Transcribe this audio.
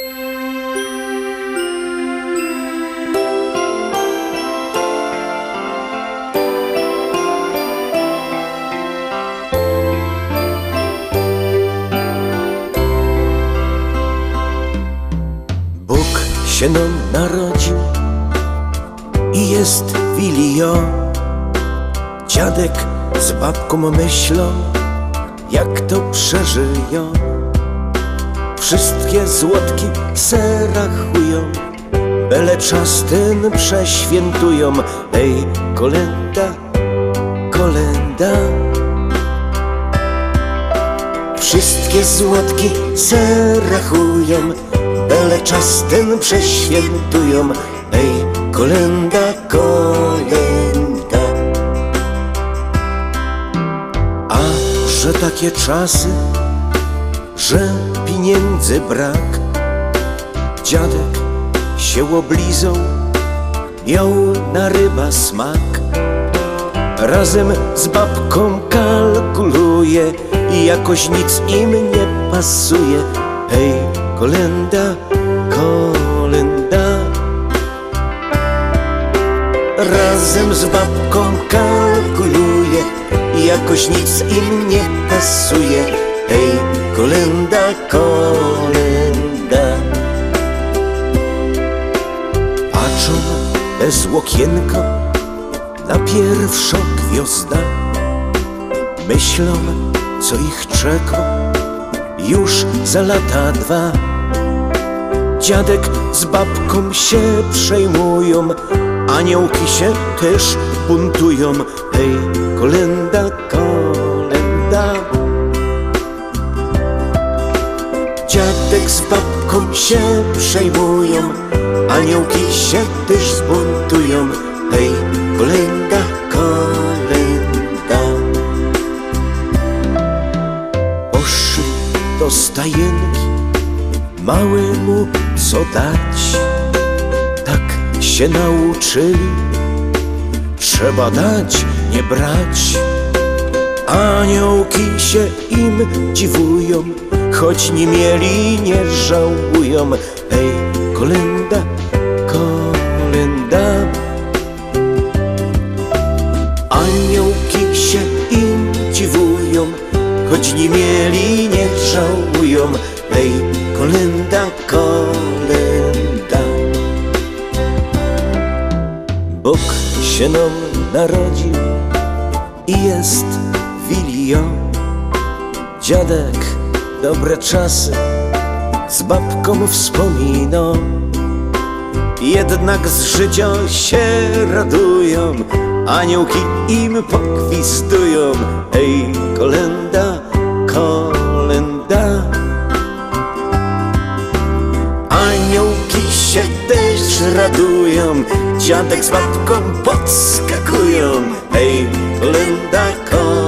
Bóg się nam narodził i jest wilio. Dziadek z babką myślą, jak to przeżyją. Wszystkie złotki se rachują, byle czas ten przeświętują. Ej, kolenda, kolenda. Wszystkie złotki se rachują, byle czas ten przeświętują. Ej, kolenda, kolenda. A że takie czasy, że pieniędzy brak, dziadek się oblizał, miał na ryba smak. Razem z babką kalkuluje i jakoś nic im nie pasuje. Hej, kolenda, kolenda. Razem z babką kalkuluje i jakoś nic im nie pasuje. Hej, kolenda, kolenda. Patrzą bez okienko na pierwsza gwiazda. Myślą, co ich czeka już za lata dwa. Dziadek z babką się przejmują, aniołki się też buntują. Hej, kolenda, kolenda. Dziadek z babką się przejmują, aniołki się też zbuntują. Hej, kolenda, kolenda. Poszli do stajenki, małemu co dać. Tak się nauczyli, trzeba dać, nie brać. Aniołki się im dziwują, choć nie mieli, nie żałują. Hej, kolenda, kolenda. Aniołki się im dziwują, choć nie mieli, nie żałują. Hej, kolenda, kolenda. Bóg się nam narodził i jest wilio. Dziadek dobre czasy z babką wspomina, jednak z życia się radują, aniołki im pogwizdują. Hej, kolenda, kolenda. Aniołki się też radują, dziadek z babką podskakują. Hej, kolenda, kolenda.